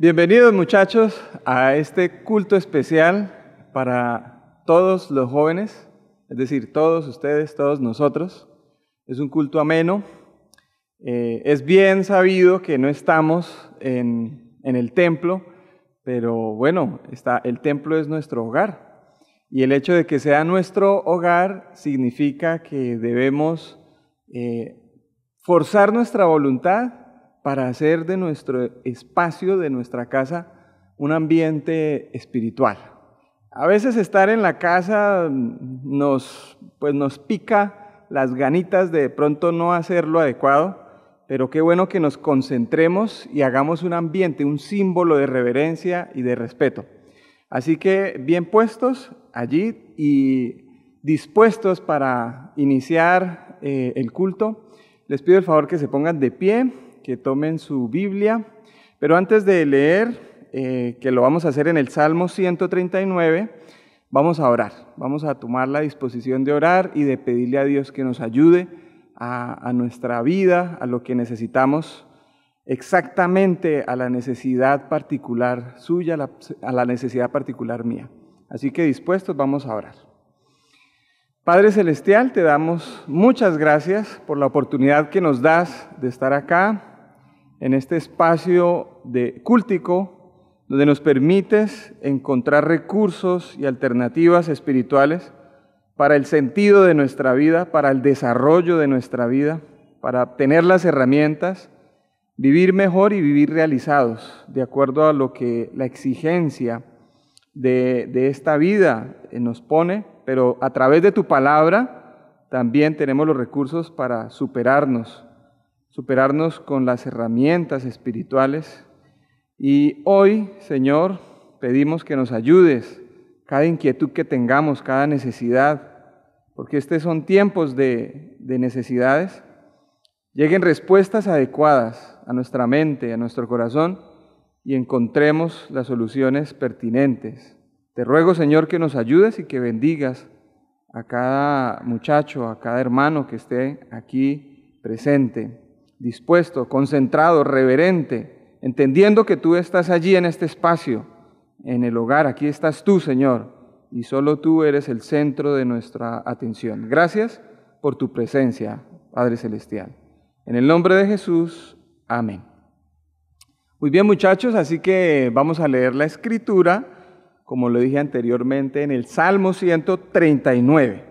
Bienvenidos muchachos a este culto especial para todos los jóvenes, es decir, todos ustedes, todos nosotros. Es un culto ameno. Es bien sabido que no estamos en el templo, pero bueno, el templo es nuestro hogar. Y el hecho de que sea nuestro hogar significa que debemos forzar nuestra voluntad para hacer de nuestro espacio, de nuestra casa, un ambiente espiritual. A veces estar en la casa nos pica las ganitas de pronto no hacer lo adecuado, pero qué bueno que nos concentremos y hagamos un ambiente, un símbolo de reverencia y de respeto. Así que bien puestos allí y dispuestos para iniciar el culto, les pido el favor que se pongan de pie, que tomen su Biblia, pero antes de leer, que lo vamos a hacer en el Salmo 139, vamos a orar, vamos a tomar la disposición de orar y de pedirle a Dios que nos ayude a nuestra vida, a lo que necesitamos, exactamente a la necesidad particular suya, a la necesidad particular mía. Así que dispuestos, vamos a orar. Padre Celestial, te damos muchas gracias por la oportunidad que nos das de estar acá, en este espacio de cúltico, donde nos permites encontrar recursos y alternativas espirituales para el sentido de nuestra vida, para el desarrollo de nuestra vida, para obtener las herramientas, vivir mejor y vivir realizados, de acuerdo a lo que la exigencia de esta vida nos pone, pero a través de tu palabra también tenemos los recursos para superarnos con las herramientas espirituales. Y hoy, Señor, pedimos que nos ayudes cada inquietud que tengamos, cada necesidad, porque estos son tiempos de necesidades. Lleguen respuestas adecuadas a nuestra mente, a nuestro corazón, y encontremos las soluciones pertinentes. Te ruego, Señor, que nos ayudes y que bendigas a cada muchacho, a cada hermano que esté aquí presente, dispuesto, concentrado, reverente, entendiendo que tú estás allí en este espacio, en el hogar. Aquí estás tú, Señor, y solo tú eres el centro de nuestra atención. Gracias por tu presencia, Padre Celestial. En el nombre de Jesús, amén. Muy bien, muchachos, así que vamos a leer la Escritura, como lo dije anteriormente, en el Salmo 139.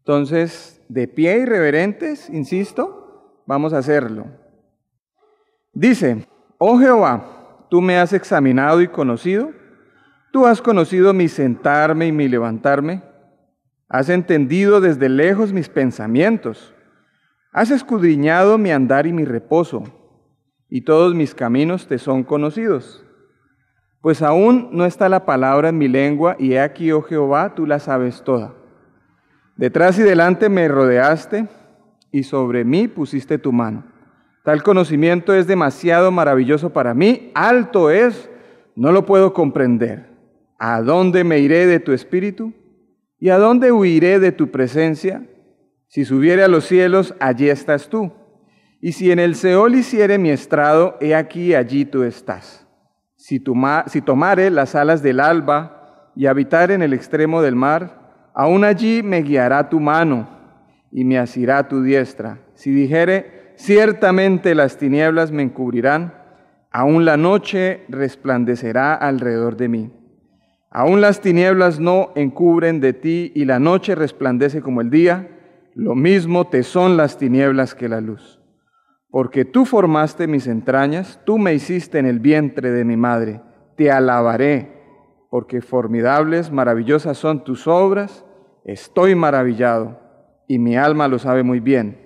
Entonces, de pie y reverentes, insisto, vamos a hacerlo. Dice: Oh Jehová, tú me has examinado y conocido, tú has conocido mi sentarme y mi levantarme, has entendido desde lejos mis pensamientos, has escudriñado mi andar y mi reposo, y todos mis caminos te son conocidos. Pues aún no está la palabra en mi lengua, y he aquí, oh Jehová, tú la sabes toda. Detrás y delante me rodeaste, y sobre mí pusiste tu mano. Tal conocimiento es demasiado maravilloso para mí, alto es, no lo puedo comprender. ¿A dónde me iré de tu espíritu? ¿Y a dónde huiré de tu presencia? Si subiere a los cielos, allí estás tú. Y si en el Seol hiciere mi estrado, he aquí, allí tú estás. Si tomare las alas del alba y habitar en el extremo del mar, aún allí me guiará tu mano y me asirá tu diestra. Si dijere, ciertamente las tinieblas me encubrirán, aún la noche resplandecerá alrededor de mí. Aún las tinieblas no encubren de ti, y la noche resplandece como el día, lo mismo te son las tinieblas que la luz. Porque tú formaste mis entrañas, tú me hiciste en el vientre de mi madre. Te alabaré, porque formidables, maravillosas son tus obras. Estoy maravillado, y mi alma lo sabe muy bien.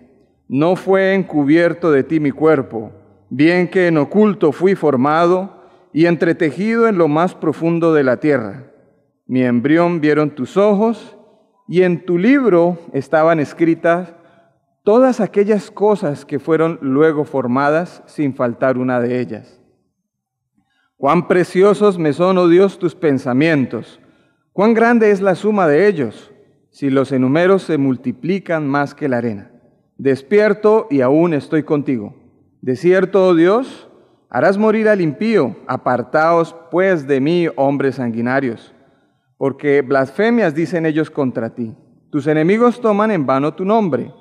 No fue encubierto de ti mi cuerpo, bien que en oculto fui formado y entretejido en lo más profundo de la tierra. Mi embrión vieron tus ojos, y en tu libro estaban escritas todas aquellas cosas que fueron luego formadas, sin faltar una de ellas. Cuán preciosos me son, oh Dios, tus pensamientos, cuán grande es la suma de ellos, si los enumero se multiplican más que la arena. Despierto y aún estoy contigo. De cierto, oh Dios, Harás morir al impío. Apartaos pues de mí, hombres sanguinarios, porque blasfemias dicen ellos contra ti. Tus enemigos toman en vano tu nombre.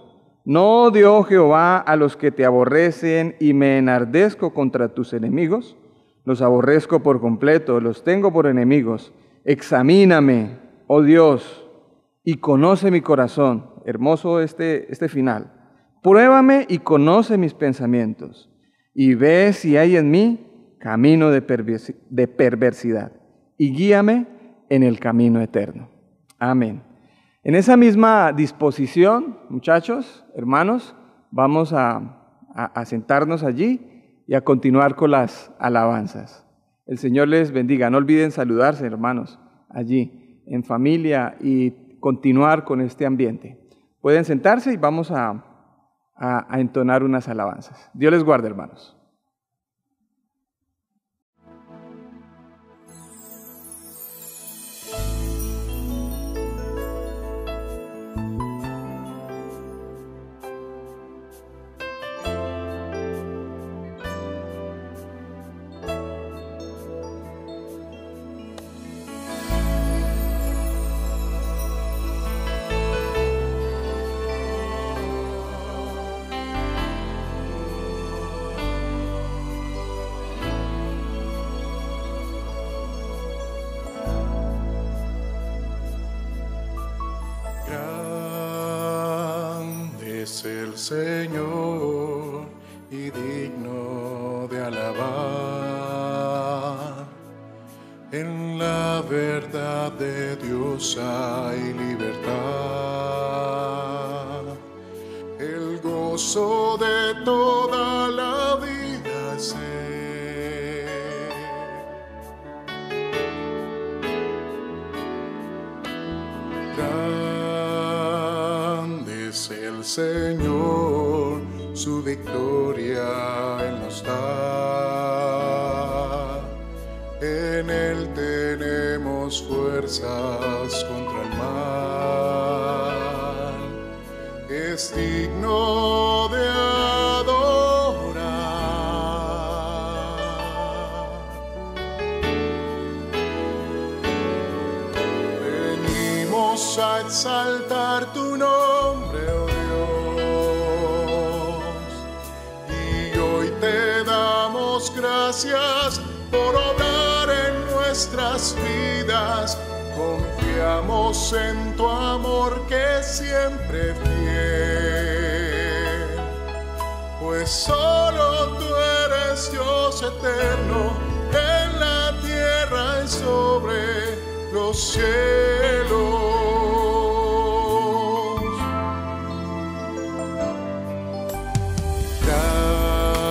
¿No odió Jehová a los que te aborrecen y me enardezco contra tus enemigos? Los aborrezco por completo, los tengo por enemigos. Examíname, oh Dios, y conoce mi corazón. Hermoso este final. Pruébame y conoce mis pensamientos, y ve si hay en mí camino de perversidad, y guíame en el camino eterno. Amén. En esa misma disposición, muchachos, hermanos, vamos a sentarnos allí y a continuar con las alabanzas. El Señor les bendiga. No olviden saludarse, hermanos, allí, en familia, y continuar con este ambiente. Pueden sentarse y vamos a entonar unas alabanzas. Dios les guarde, hermanos. Es el Señor y digno de alabar. En la verdad de Dios hay libertad. El gozo de toda la vida es el Señor, su victoria Él nos da. En Él tenemos fuerzas contra el mal. Es digno de adorar. Venimos a exaltar tu nombre, oh Dios, y hoy te damos gracias por obrar en nuestras vidas. Confiamos en tu amor que es siempre fiel, pues solo tú eres Dios eterno en la tierra y sobre los cielos.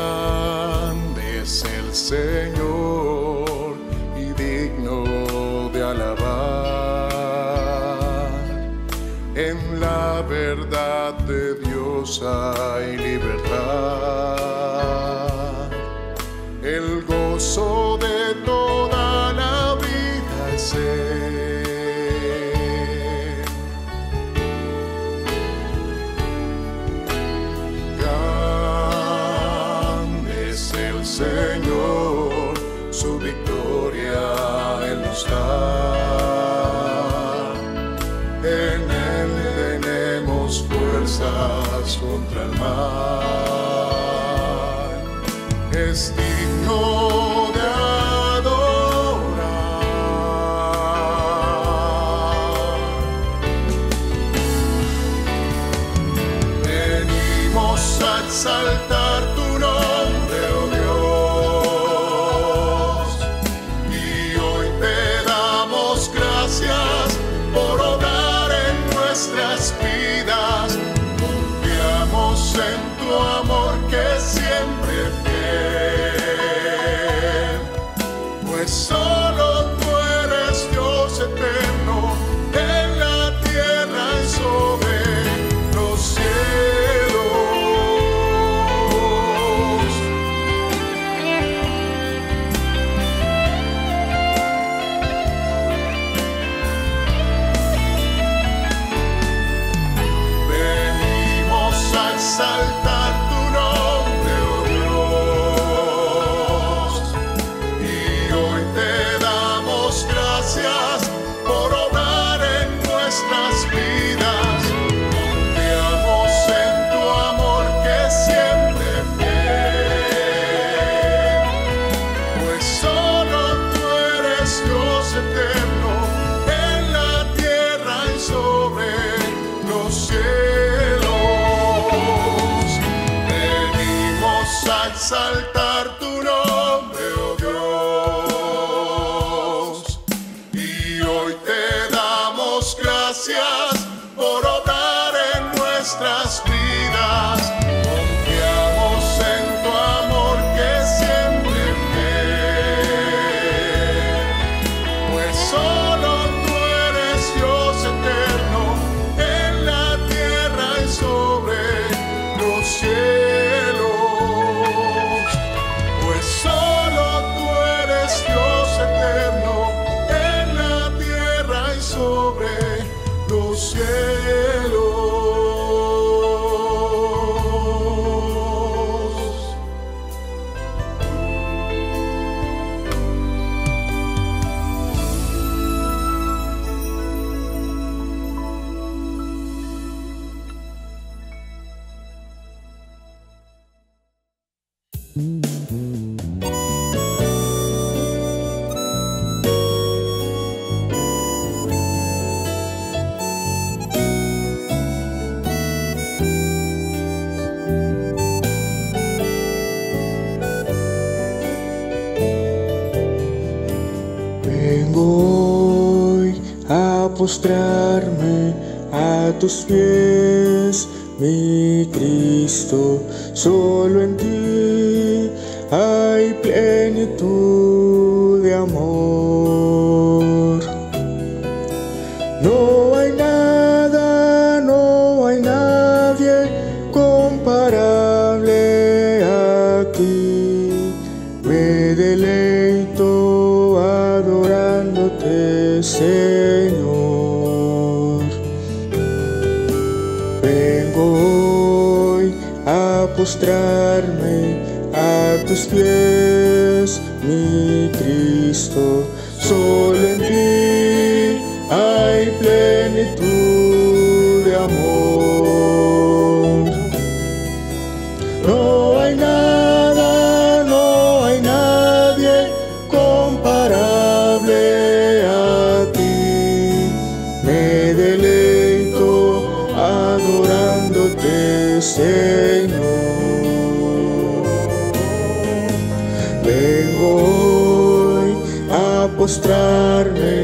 Grande es el Señor y digno de alabar. En la verdad de Dios hay libertad. El gozo de toda la vida es Él. Grande es el Señor, su victoria Él nos da. En Él tenemos fuerzas contra el mal. Es digno de adorar. Venimos a exaltar tu nombre, oh Dios, y hoy te damos gracias por obrar en nuestras vidas. Confiamos en tu amor que es siempre fiel, pues solo tú eres Dios eterno en la tierra y sobre los cielos. exaltar tu nombre, oh Dios. Y hoy te damos gracias por obrar en nuestras vidas. Confiamos en tu amor que siempre fiel, pues solo tú eres Dios eterno en la tierra y sobre los cielos, pues solo tú eres Dios eterno en la tierra y sobre los cielos. Vengo hoy a postrarme a tus pies, mi Cristo. Solo en ti hay plenitud de amor. No hay nada, no hay nadie comparable a ti. Me deleito adorándote, Señor. Vengo hoy a postrarme a tus pies, mi Cristo. Solo en ti hay plenitud de amor. No hay nada, no hay nadie comparable a ti. Me deleito adorándote, Señor. Vengo hoy a postrarme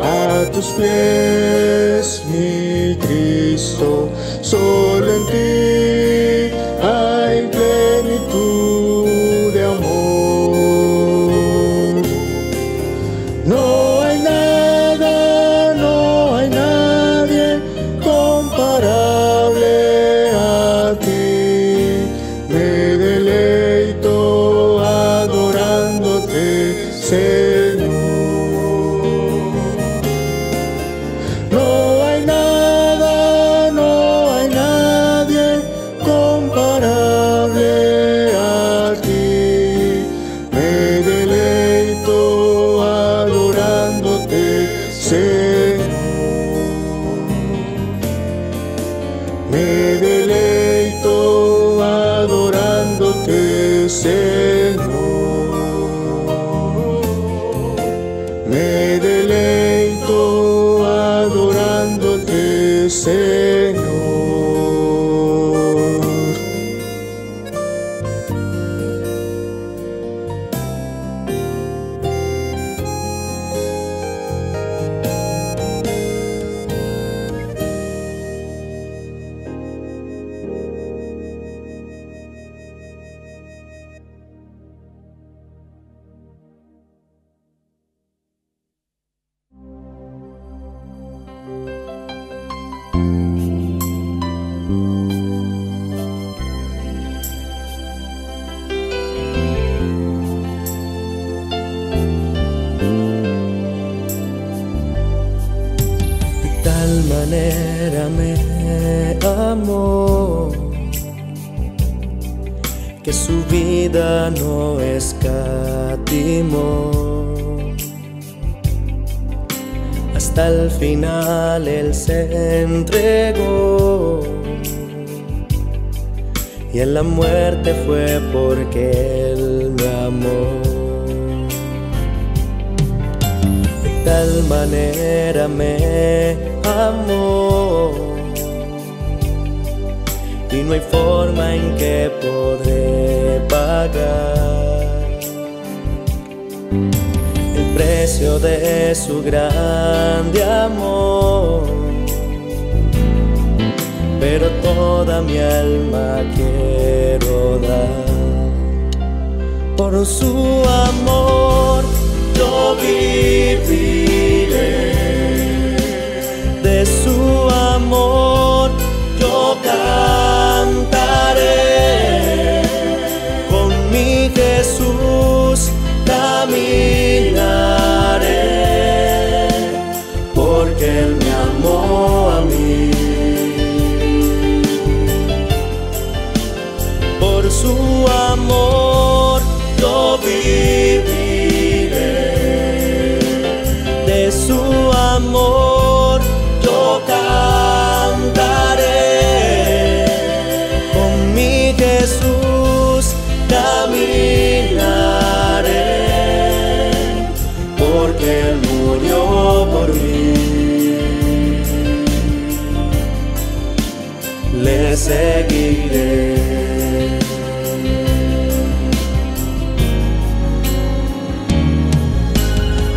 a tus pies, mi Cristo. Solo en ti hay plenitud de amor. No hay nada, no hay nadie comparable a ti. Me deleito adorándote, Señor. No hay nada, no hay nadie comparable a ti. Me deleito adorándote, Señor. Me deleito adorándote, Señor. Me deleito adorándote, Señor. De tal manera me amó que su vida no escatimó. Hasta el final Él se entregó, y en la muerte fue porque Él me amó. De tal manera me amó, y no hay forma en que podré pagar precio de su grande amor. Pero toda mi alma quiero dar por su amor. Yo viviré de su amor, yo cantaré, con mi Jesús caminaré, porque Él me amó a mí. Por su amor yo viviré, de su amor yo cantaré, con mi Jesús caminaré, porque Él murió por mí. Le seguiré.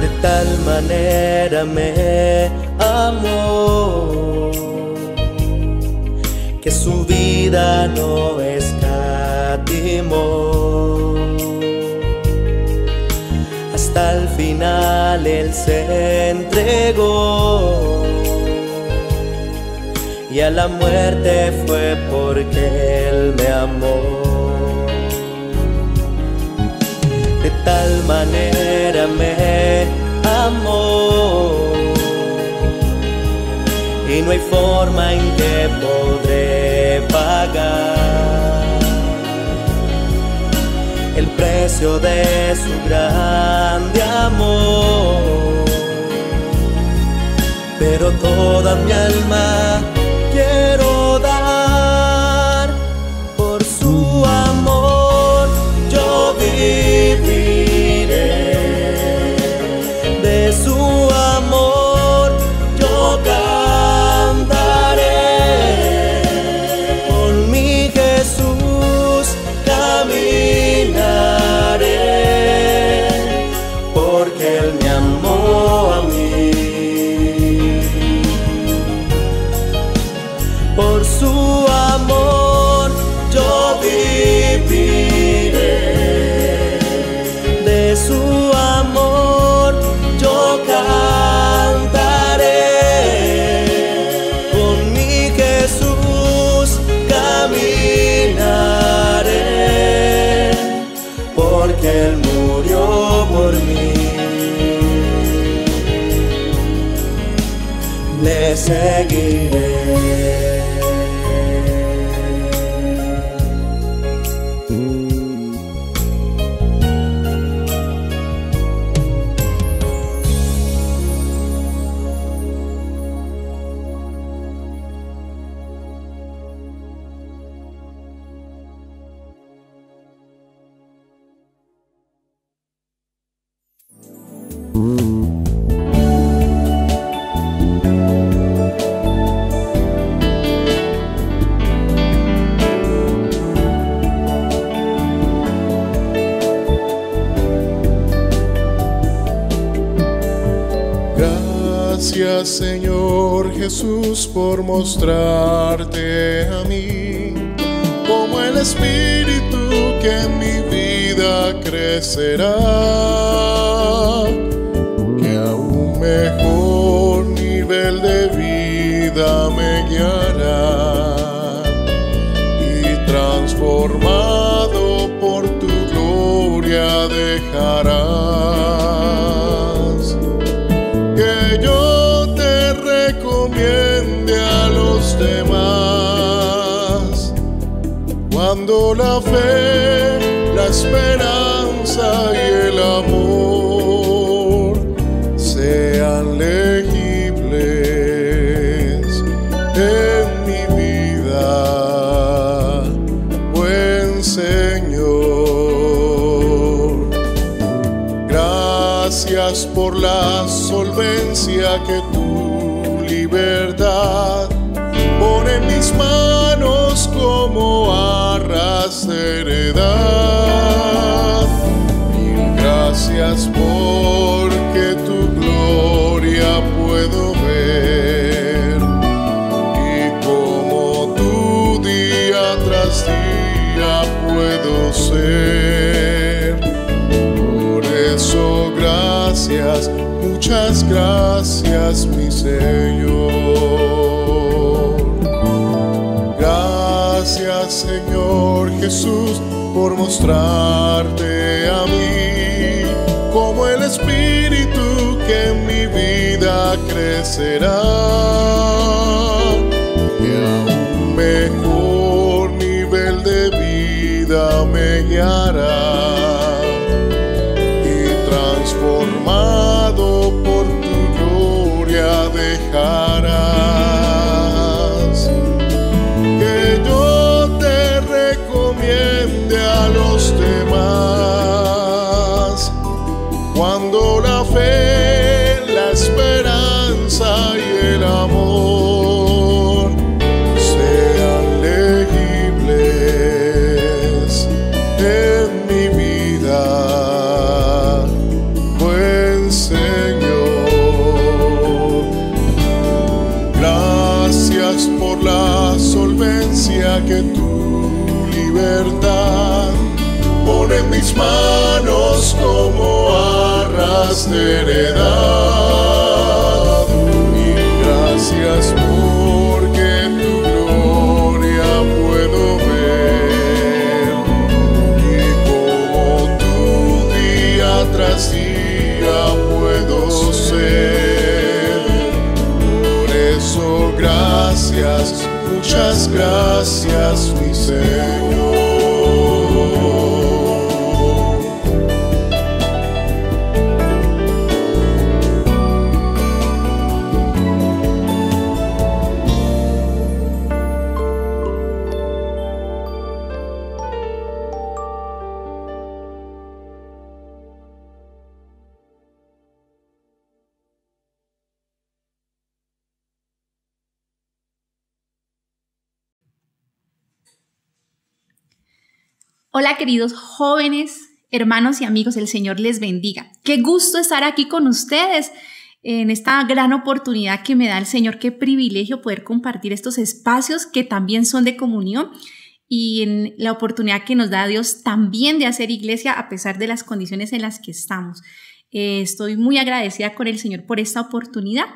De tal manera me amó que su vida no escatimó. Hasta el final Él se entregó, y a la muerte fue porque Él me amó. De tal manera me amó, y no hay forma en que podré pagar el precio de su grande amor. Pero toda mi alma quiero dar por su amor. Yo viviré de su amor, yo cantaré, con mi Jesús caminaré, porque Él me amó a mí. Por su amor yo viviré, de su amor yo cantaré, con mi Jesús caminaré, porque Él murió por mí. Le seguiré. Gracias, Señor Jesús, por mostrarte a mí como el Espíritu que en mi vida crecerá, que a un mejor nivel de vida me guiará, y transformado por tu gloria dejarás que yo te recomiende a los demás, cuando la fe, la esperanza y el amor sean legibles en mi vida, buen Señor. Gracias por la solvencia que tu libertad pone en mis manos como arras de heredad. Mil gracias porque tu muchas gracias, mi Señor. Gracias, Señor Jesús, por mostrarte a mí como el Espíritu que en mi vida crecerá, que a un mejor nivel de vida me guiará, y transformado por tu gloria dejarás que yo te recomiende a los demás, cuando la fe, la esperanza y el amor sean legibles en mi vida, buen Señor. Gracias por la solvencia que tu libertad pone en mis manos como arras de heredad. Y gracias porque tu gloria puedo ver, y como tú día tras día puedo ser. Por eso gracias, muchas gracias, mi Señor. Hola queridos jóvenes, hermanos y amigos, el Señor les bendiga. Qué gusto estar aquí con ustedes en esta gran oportunidad que me da el Señor. Qué privilegio poder compartir estos espacios que también son de comunión y en la oportunidad que nos da Dios también de hacer iglesia a pesar de las condiciones en las que estamos. Estoy muy agradecida con el Señor por esta oportunidad.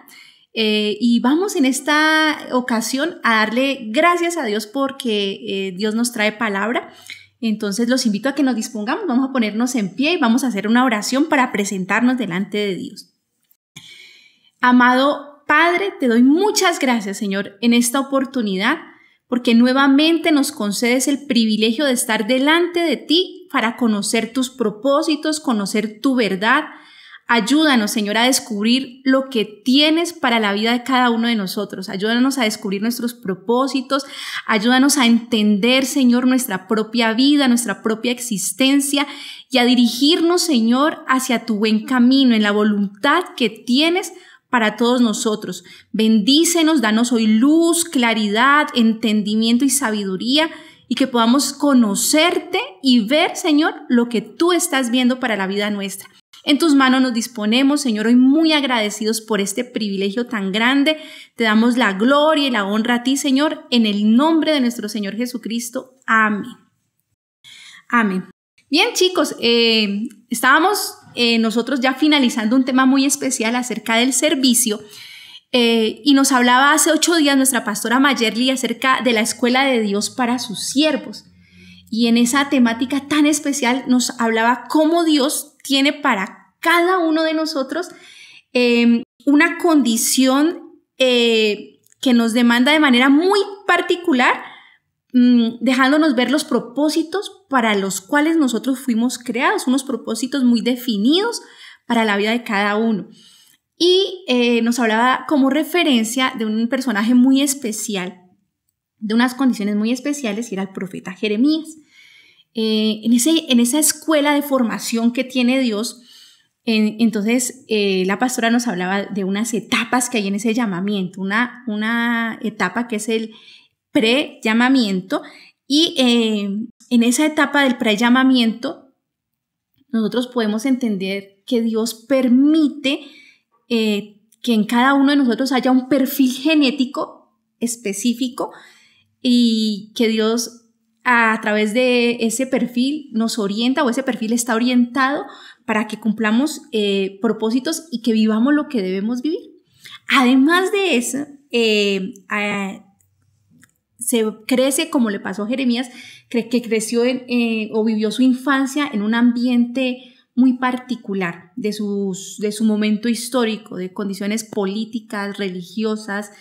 Y vamos en esta ocasión a darle gracias a Dios porque Dios nos trae palabra. Entonces los invito a que nos dispongamos, vamos a ponernos en pie y vamos a hacer una oración para presentarnos delante de Dios. Amado Padre, te doy muchas gracias, Señor, en esta oportunidad, porque nuevamente nos concedes el privilegio de estar delante de ti para conocer tus propósitos, conocer tu verdad. Ayúdanos, Señor, a descubrir lo que tienes para la vida de cada uno de nosotros. Ayúdanos a descubrir nuestros propósitos. Ayúdanos a entender, Señor, nuestra propia vida, nuestra propia existencia y a dirigirnos, Señor, hacia tu buen camino, en la voluntad que tienes para todos nosotros. Bendícenos, danos hoy luz, claridad, entendimiento y sabiduría, y que podamos conocerte y ver, Señor, lo que tú estás viendo para la vida nuestra. En tus manos nos disponemos, Señor, hoy muy agradecidos por este privilegio tan grande. Te damos la gloria y la honra a ti, Señor, en el nombre de nuestro Señor Jesucristo. Amén. Amén. Bien, chicos, estábamos nosotros ya finalizando un tema muy especial acerca del servicio. Y nos hablaba hace 8 días nuestra pastora Mayerly acerca de la escuela de Dios para sus siervos. Y en esa temática tan especial nos hablaba cómo Dios tiene para cada uno de nosotros una condición que nos demanda de manera muy particular, dejándonos ver los propósitos para los cuales nosotros fuimos creados, unos propósitos muy definidos para la vida de cada uno. Y nos hablaba como referencia de un personaje muy especial, de unas condiciones muy especiales, y era el profeta Jeremías. En esa escuela de formación que tiene Dios, entonces la pastora nos hablaba de unas etapas que hay en ese llamamiento, una etapa que es el pre-llamamiento, y en esa etapa del pre-llamamiento nosotros podemos entender que Dios permite que en cada uno de nosotros haya un perfil genético específico y que Dios a través de ese perfil nos orienta, o ese perfil está orientado para que cumplamos propósitos y que vivamos lo que debemos vivir. Además de eso, se crece, como le pasó a Jeremías, que creció o vivió su infancia en un ambiente muy particular de su momento histórico, de condiciones políticas, religiosas,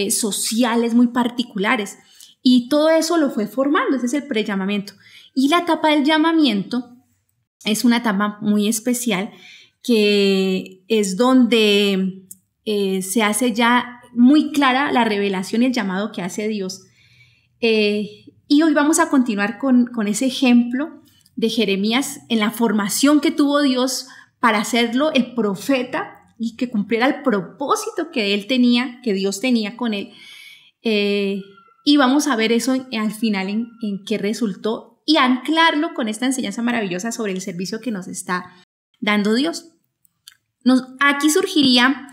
sociales muy particulares. Y todo eso lo fue formando, ese es el prellamamiento. Y la etapa del llamamiento es una etapa muy especial, que es donde se hace ya muy clara la revelación y el llamado que hace Dios. Y hoy vamos a continuar con ese ejemplo de Jeremías en la formación que tuvo Dios para hacerlo el profeta y que cumpliera el propósito que él tenía, que Dios tenía con él. Y vamos a ver eso al final en qué resultó y anclarlo con esta enseñanza maravillosa sobre el servicio que nos está dando Dios. Aquí surgiría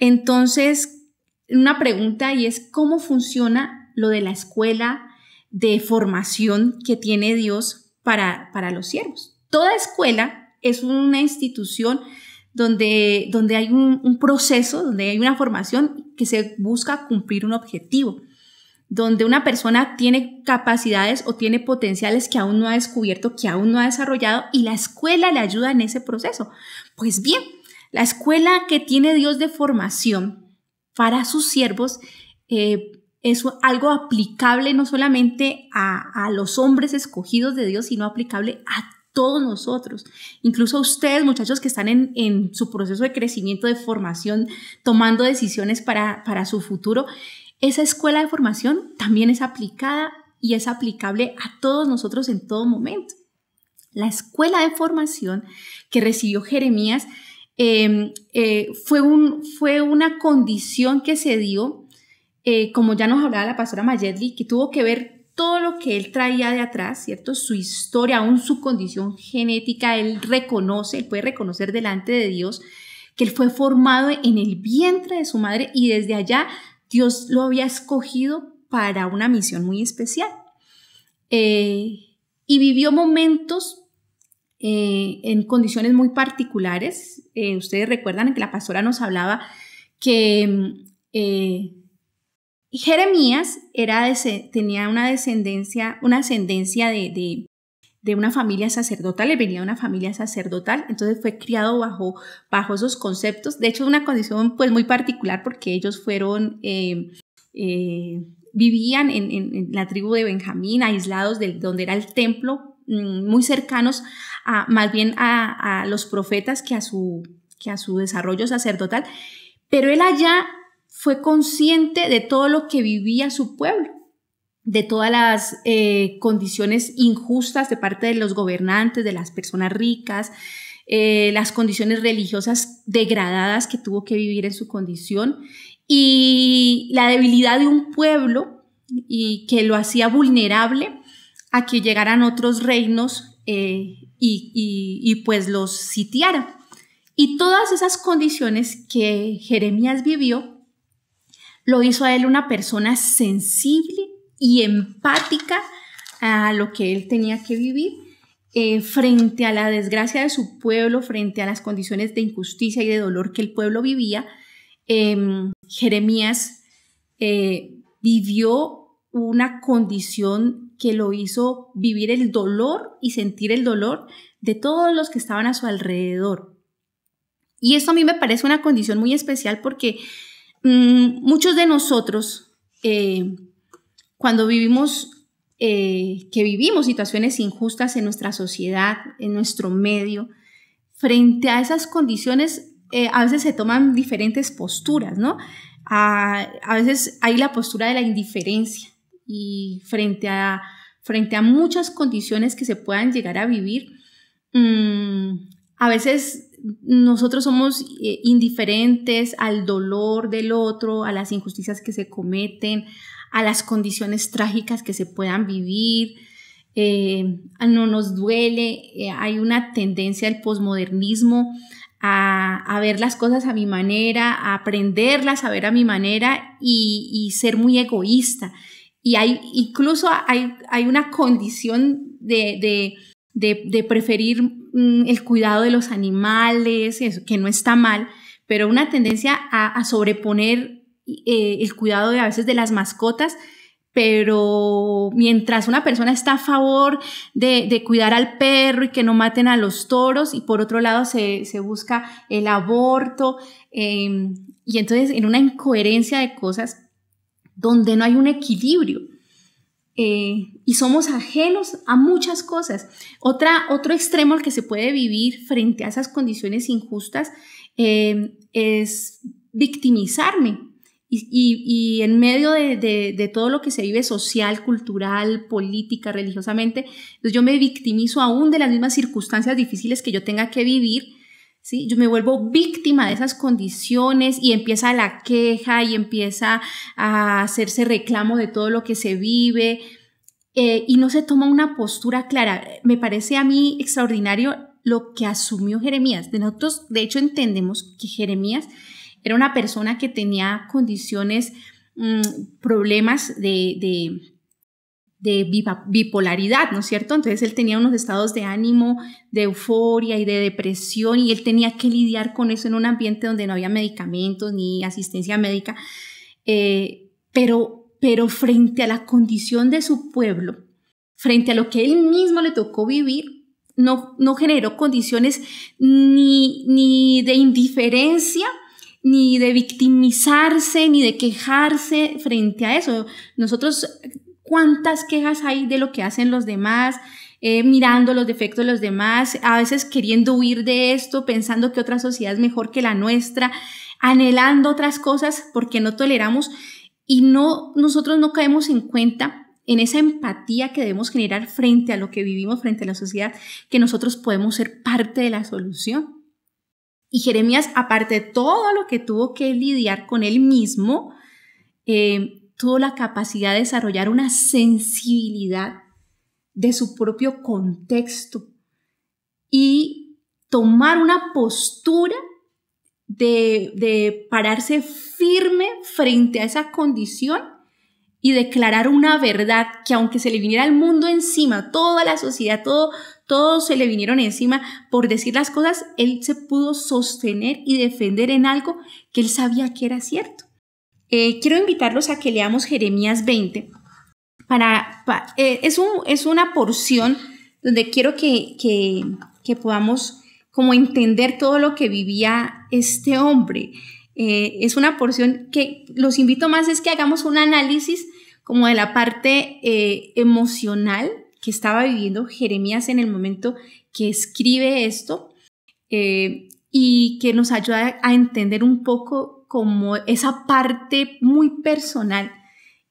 entonces una pregunta, y es ¿cómo funciona lo de la escuela de formación que tiene Dios para los siervos? Toda escuela es una institución donde hay un proceso, donde hay una formación que se busca cumplir un objetivo, donde una persona tiene capacidades o tiene potenciales que aún no ha descubierto, que aún no ha desarrollado, y la escuela le ayuda en ese proceso. Pues bien, la escuela que tiene Dios de formación para sus siervos es algo aplicable no solamente a los hombres escogidos de Dios, sino aplicable a todos nosotros, incluso a ustedes, muchachos, que están en su proceso de crecimiento, de formación, tomando decisiones para su futuro. Esa escuela de formación también es aplicada y es aplicable a todos nosotros en todo momento. La escuela de formación que recibió Jeremías fue una condición que se dio, como ya nos hablaba la pastora Mayedli, que tuvo que ver todo lo que él traía de atrás, ¿cierto? Su historia, aún su condición genética, él puede reconocer delante de Dios que él fue formado en el vientre de su madre y desde allá Dios lo había escogido para una misión muy especial. Y vivió momentos en condiciones muy particulares. Ustedes recuerdan que la pastora nos hablaba que Jeremías tenía una ascendencia de una familia sacerdotal, él venía de una familia sacerdotal, entonces fue criado bajo esos conceptos. De hecho, una condición pues muy particular, porque ellos vivían en la tribu de Benjamín, aislados de donde era el templo, muy cercanos más bien a los profetas que a su desarrollo sacerdotal, pero él allá fue consciente de todo lo que vivía su pueblo, de todas las condiciones injustas de parte de los gobernantes, de las personas ricas, las condiciones religiosas degradadas que tuvo que vivir en su condición, y la debilidad de un pueblo y que lo hacía vulnerable a que llegaran otros reinos y pues los sitiaran. Y todas esas condiciones que Jeremías vivió lo hizo a él una persona sensible y empática a lo que él tenía que vivir frente a la desgracia de su pueblo, frente a las condiciones de injusticia y de dolor que el pueblo vivía. Jeremías vivió una condición que lo hizo vivir el dolor y sentir el dolor de todos los que estaban a su alrededor. Y esto a mí me parece una condición muy especial, porque muchos de nosotros, cuando vivimos situaciones injustas en nuestra sociedad, en nuestro medio, frente a esas condiciones, a veces se toman diferentes posturas, ¿no? A veces hay la postura de la indiferencia, y frente a muchas condiciones que se puedan llegar a vivir, a veces nosotros somos indiferentes al dolor del otro, a las injusticias que se cometen, a las condiciones trágicas que se puedan vivir. No nos duele. Hay una tendencia al posmodernismo a ver las cosas a mi manera, a aprenderlas a ver a mi manera y ser muy egoísta. Y incluso hay una condición de preferir el cuidado de los animales, eso, que no está mal, pero una tendencia a sobreponer el cuidado a veces de las mascotas. Pero mientras una persona está a favor de cuidar al perro y que no maten a los toros, y por otro lado se busca el aborto, y entonces en una incoherencia de cosas donde no hay un equilibrio, y somos ajenos a muchas cosas. Otro extremo al que se puede vivir frente a esas condiciones injustas es victimizarme. Y en medio de todo lo que se vive social, cultural, política, religiosamente, pues yo me victimizo aún de las mismas circunstancias difíciles que yo tenga que vivir, ¿sí? Yo me vuelvo víctima de esas condiciones y empieza la queja y empieza a hacerse reclamo de todo lo que se vive, y no se toma una postura clara. Me parece a mí extraordinario lo que asumió Jeremías. Nosotros, de hecho, entendemos que Jeremías era una persona que tenía condiciones, problemas de bipolaridad, ¿no es cierto? Entonces él tenía unos estados de ánimo, de euforia y de depresión, y él tenía que lidiar con eso en un ambiente donde no había medicamentos ni asistencia médica. Pero frente a la condición de su pueblo, frente a lo que él mismo le tocó vivir, no generó condiciones ni de indiferencia, ni de victimizarse, ni de quejarse frente a eso. Nosotros, ¿cuántas quejas hay de lo que hacen los demás? Mirando los defectos de los demás, a veces queriendo huir de esto, pensando que otra sociedad es mejor que la nuestra, anhelando otras cosas porque no toleramos, y nosotros no caemos en cuenta en esa empatía que debemos generar frente a lo que vivimos, frente a la sociedad, que nosotros podemos ser parte de la solución. Y Jeremías, aparte de todo lo que tuvo que lidiar con él mismo, tuvo la capacidad de desarrollar una sensibilidad de su propio contexto y tomar una postura de pararse firme frente a esa condición y declarar una verdad que, aunque se le viniera al mundo encima, toda la sociedad, todos se le vinieron encima por decir las cosas, él se pudo sostener y defender en algo que él sabía que era cierto. Quiero invitarlos a que leamos Jeremías 20. Es una porción donde quiero que podamos como entender todo lo que vivía este hombre. Es una porción que los invito más es que hagamos un análisis como de la parte emocional que estaba viviendo Jeremías en el momento que escribe esto, y que nos ayuda a entender un poco como esa parte muy personal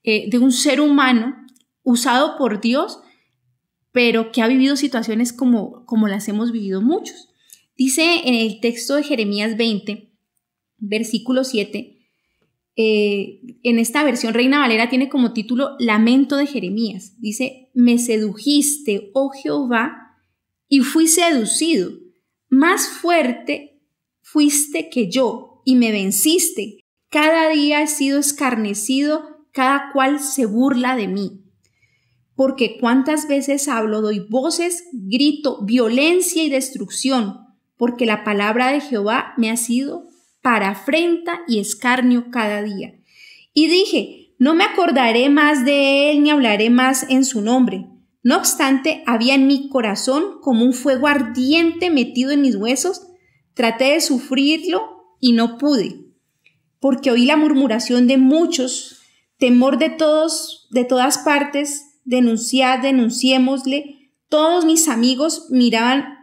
de un ser humano usado por Dios, pero que ha vivido situaciones como las hemos vivido muchos. Dice en el texto de Jeremías 20, versículo 7, en esta versión Reina Valera tiene como título Lamento de Jeremías. Dice: me sedujiste, oh Jehová, y fui seducido. Más fuerte fuiste que yo, y me venciste. Cada día he sido escarnecido, cada cual se burla de mí. Porque cuántas veces hablo, doy voces, grito, violencia y destrucción, porque la palabra de Jehová me ha sido para afrenta y escarnio cada día. Y dije: no me acordaré más de él ni hablaré más en su nombre. No obstante, había en mi corazón como un fuego ardiente metido en mis huesos. Traté de sufrirlo y no pude, porque oí la murmuración de muchos, temor de todas partes. Denunciémosle. Todos mis amigos miraban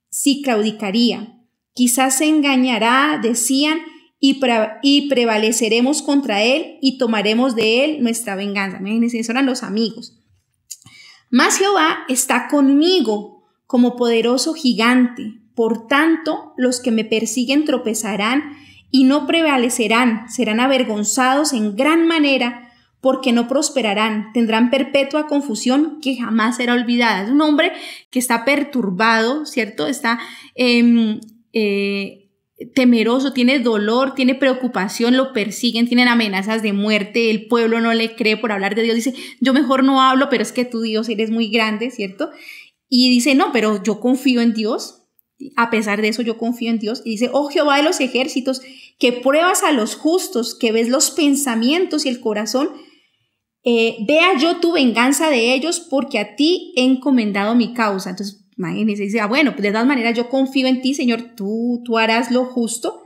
si claudicaría. Quizás se engañará, decían, y prevaleceremos contra él y tomaremos de él nuestra venganza. Imagínense, esos eran los amigos. Mas Jehová está conmigo como poderoso gigante. Por tanto, los que me persiguen tropezarán y no prevalecerán. Serán avergonzados en gran manera, porque no prosperarán. Tendrán perpetua confusión que jamás será olvidada. Es un hombre que está perturbado, ¿cierto? Está temeroso, tiene dolor, tiene preocupación, lo persiguen, tienen amenazas de muerte, el pueblo no le cree por hablar de Dios, dice, yo mejor no hablo, pero es que tú, Dios, eres muy grande, ¿cierto? Y dice, no, pero yo confío en Dios, a pesar de eso yo confío en Dios, y dice, oh Jehová de los ejércitos, que pruebas a los justos, que ves los pensamientos y el corazón, vea yo tu venganza de ellos, porque a ti he encomendado mi causa. Entonces, imagínense, dice, bueno, pues de todas maneras yo confío en ti, Señor, tú harás lo justo.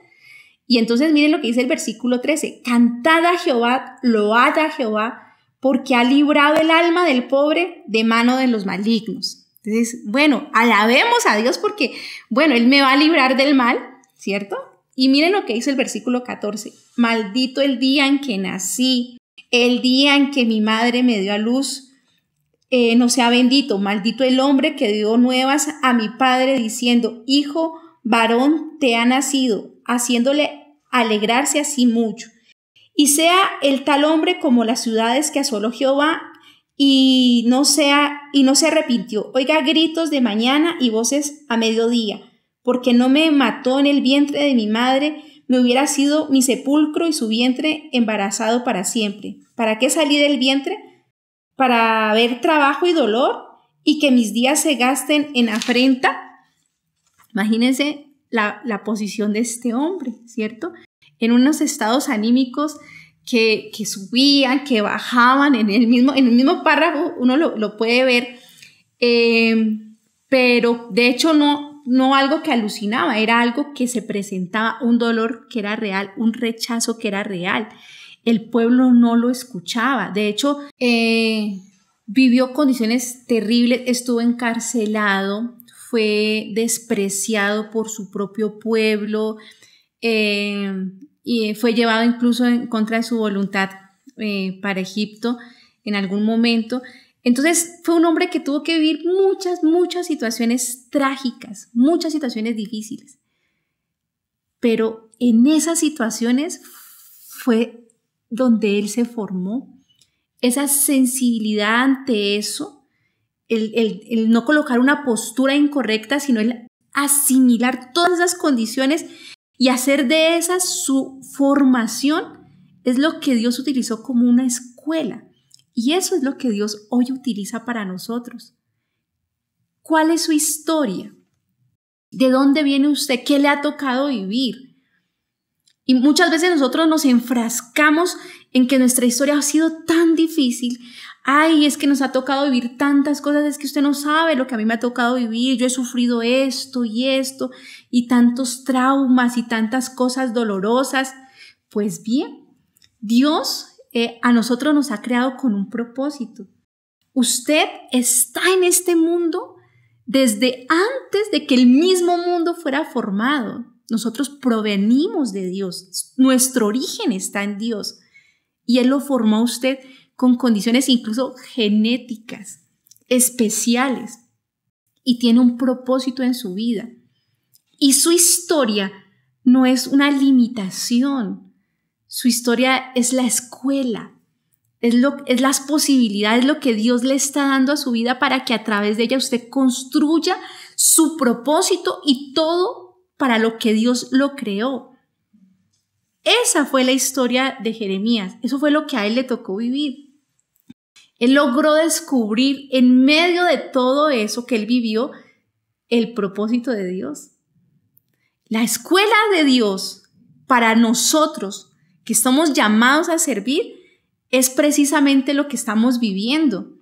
Y entonces miren lo que dice el versículo 13, cantad a Jehová, load a Jehová, porque ha librado el alma del pobre de mano de los malignos. Entonces, bueno, alabemos a Dios porque, bueno, Él me va a librar del mal, ¿cierto? Y miren lo que dice el versículo 14, maldito el día en que nací, el día en que mi madre me dio a luz, no sea bendito, maldito el hombre que dio nuevas a mi padre diciendo, hijo varón te ha nacido, haciéndole alegrarse así mucho. Y sea el tal hombre como las ciudades que asoló Jehová y no se arrepintió. Oiga gritos de mañana y voces a mediodía, porque no me mató en el vientre de mi madre, me hubiera sido mi sepulcro y su vientre embarazado para siempre. ¿Para qué salí del vientre? Para ver trabajo y dolor y que mis días se gasten en afrenta. Mismírense la posición de este hombre, ¿cierto? En unos estados anímicos que subían, que bajaban, en el mismo párrafo uno lo puede ver, pero de hecho no algo que alucinaba, era algo que se presentaba, un dolor que era real, un rechazo que era real. El pueblo no lo escuchaba. De hecho, vivió condiciones terribles, estuvo encarcelado, fue despreciado por su propio pueblo y fue llevado incluso en contra de su voluntad para Egipto en algún momento. Entonces fue un hombre que tuvo que vivir muchas situaciones trágicas, muchas situaciones difíciles. Pero en esas situaciones fue donde él se formó, esa sensibilidad ante eso, el no colocar una postura incorrecta, sino el asimilar todas esas condiciones y hacer de esa su formación, es lo que Dios utilizó como una escuela. Y eso es lo que Dios hoy utiliza para nosotros. ¿Cuál es su historia? ¿De dónde viene usted? ¿Qué le ha tocado vivir? Y muchas veces nosotros nos enfrascamos en que nuestra historia ha sido tan difícil. Ay, es que nos ha tocado vivir tantas cosas, es que usted no sabe lo que a mí me ha tocado vivir. Yo he sufrido esto y tantos traumas y tantas cosas dolorosas. Pues bien, Dios a nosotros nos ha creado con un propósito. Usted está en este mundo desde antes de que el mismo mundo fuera formado. Nosotros provenimos de Dios, nuestro origen está en Dios y Él lo formó a usted con condiciones incluso genéticas, especiales, y tiene un propósito en su vida. Y su historia no es una limitación, su historia es la escuela, es las posibilidades, lo que Dios le está dando a su vida para que a través de ella usted construya su propósito y todo para lo que Dios lo creó. Esa fue la historia de Jeremías. Eso fue lo que a él le tocó vivir. Él logró descubrir en medio de todo eso que él vivió el propósito de Dios. La escuela de Dios para nosotros que estamos llamados a servir es precisamente lo que estamos viviendo.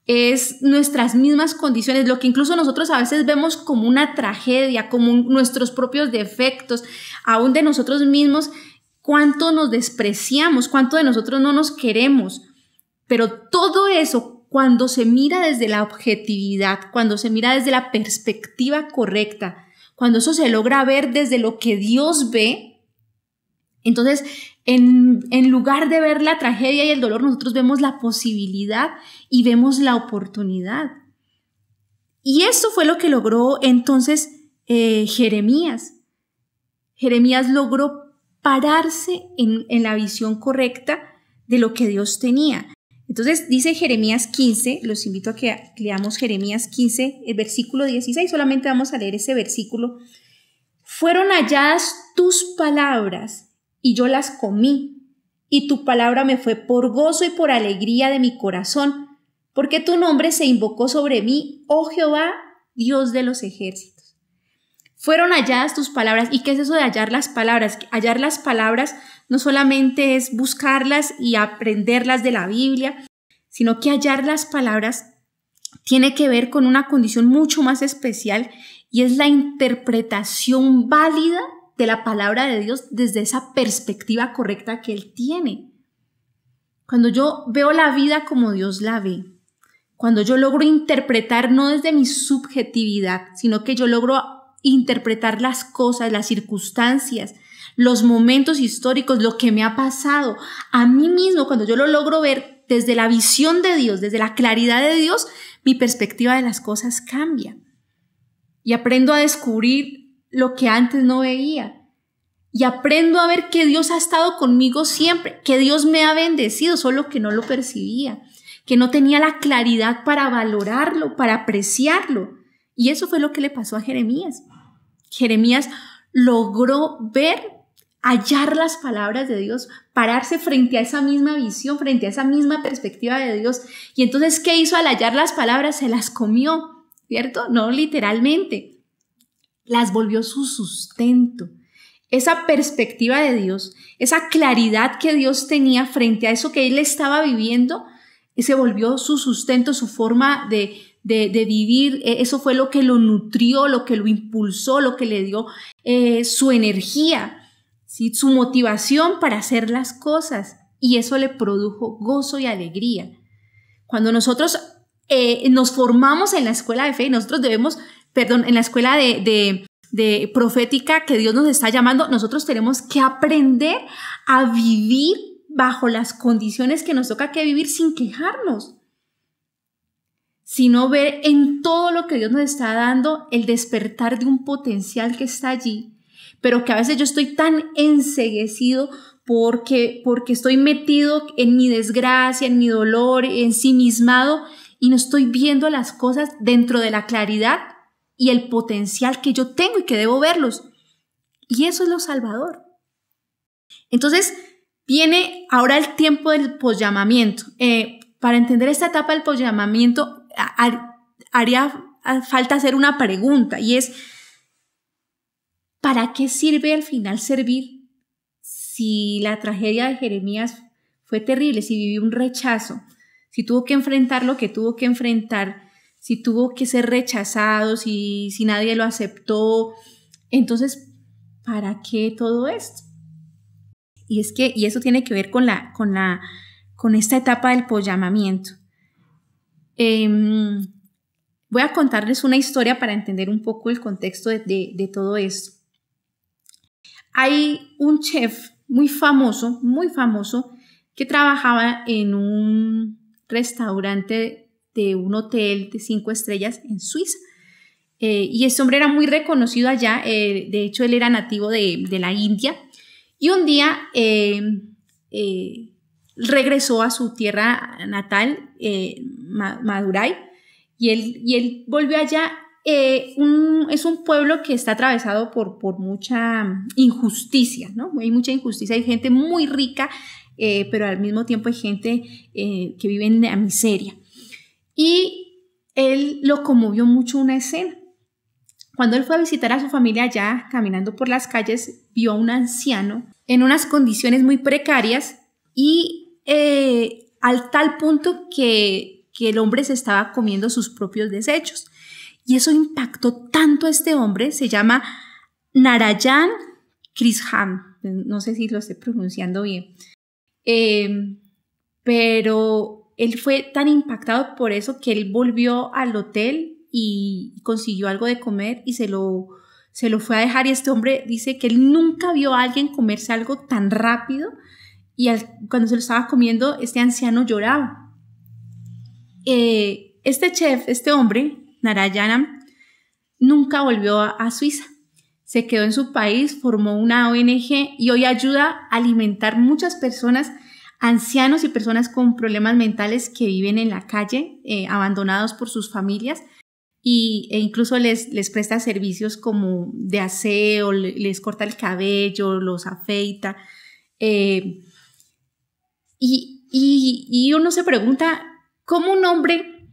Es nuestras mismas condiciones, lo que incluso nosotros a veces vemos como una tragedia, como nuestros propios defectos, aún de nosotros mismos, cuánto nos despreciamos, cuánto de nosotros no nos queremos. Pero todo eso, cuando se mira desde la objetividad, cuando se mira desde la perspectiva correcta, cuando eso se logra ver desde lo que Dios ve, entonces en lugar de ver la tragedia y el dolor, nosotros vemos la posibilidad y vemos la oportunidad. Y eso fue lo que logró entonces Jeremías. Jeremías logró pararse en la visión correcta de lo que Dios tenía. Entonces dice Jeremías 15, los invito a que leamos Jeremías 15, el versículo 16, solamente vamos a leer ese versículo Fueron halladas tus palabras y yo las comí, y tu palabra me fue por gozo y por alegría de mi corazón, porque tu nombre se invocó sobre mí, oh Jehová, Dios de los ejércitos. Fueron halladas tus palabras. ¿Y qué es eso de hallar las palabras? Hallar las palabras no solamente es buscarlas y aprenderlas de la Biblia, sino que hallar las palabras tiene que ver con una condición mucho más especial, y es la interpretación válida de la palabra de Dios desde esa perspectiva correcta que Él tiene. Cuando yo veo la vida como Dios la ve, cuando yo logro interpretar no desde mi subjetividad, sino que yo logro interpretar las cosas, las circunstancias, los momentos históricos, lo que me ha pasado a mí mismo, cuando yo lo logro ver desde la visión de Dios, desde la claridad de Dios, mi perspectiva de las cosas cambia. Y aprendo a descubrir lo que antes no veía. Y aprendo a ver que Dios ha estado conmigo siempre, que Dios me ha bendecido, solo que no lo percibía, que no tenía la claridad para valorarlo, para apreciarlo. Y eso fue lo que le pasó a Jeremías. Jeremías logró ver, hallar las palabras de Dios, pararse frente a esa misma visión, frente a esa misma perspectiva de Dios. Y entonces, ¿qué hizo al hallar las palabras? Se las comió, ¿cierto? No literalmente. Las volvió su sustento. Esa perspectiva de Dios, esa claridad que Dios tenía frente a eso que él estaba viviendo, se volvió su sustento, su forma de vivir. Eso fue lo que lo nutrió, lo que lo impulsó, lo que le dio su energía, ¿sí? Su motivación para hacer las cosas, y eso le produjo gozo y alegría. Cuando nosotros nos formamos en la escuela de fe, nosotros debemos, en la escuela de profética que Dios nos está llamando, nosotros tenemos que aprender a vivir bajo las condiciones que nos toca que vivir sin quejarnos, sino ver en todo lo que Dios nos está dando el despertar de un potencial que está allí, pero que a veces yo estoy tan enceguecido porque estoy metido en mi desgracia, en mi dolor, ensimismado, y no estoy viendo las cosas dentro de la claridad y el potencial que yo tengo y que debo verlos. Y eso es lo salvador. Entonces viene ahora el tiempo del posllamamiento. Para entender esta etapa del posllamamiento haría falta hacer una pregunta, y es: ¿para qué sirve al final servir? Si la tragedia de Jeremías fue terrible, si vivió un rechazo, si tuvo que enfrentar lo que tuvo que enfrentar, si tuvo que ser rechazado, si nadie lo aceptó, entonces, ¿para qué todo esto? Y eso tiene que ver con esta etapa del posllamamiento. Voy a contarles una historia para entender un poco el contexto de todo esto. Hay un chef muy famoso, que trabajaba en un restaurante de un hotel de 5 estrellas en Suiza. Y este hombre era muy reconocido allá. De hecho, él era nativo de la India. Y un día regresó a su tierra natal, Madurai, y él volvió allá. Es un pueblo que está atravesado por mucha injusticia, ¿no? Hay mucha injusticia, hay gente muy rica, pero al mismo tiempo hay gente que vive en la miseria. Y él lo conmovió mucho una escena. Cuando él fue a visitar a su familia allá, caminando por las calles, vio a un anciano en unas condiciones muy precarias, y al tal punto que el hombre se estaba comiendo sus propios desechos. Y eso impactó tanto a este hombre. Se llama Narayan Krishan. No sé si lo estoy pronunciando bien. Pero él fue tan impactado por eso que él volvió al hotel y consiguió algo de comer y se lo fue a dejar. Y este hombre dice que él nunca vio a alguien comerse algo tan rápido, y cuando se lo estaba comiendo, este anciano lloraba. Este chef, este hombre, Narayanam, nunca volvió a Suiza. Se quedó en su país, formó una ONG y hoy ayuda a alimentar muchas personas, ancianos y personas con problemas mentales que viven en la calle, abandonados por sus familias. e incluso les presta servicios como de aseo, les corta el cabello, los afeita. Y uno se pregunta cómo un hombre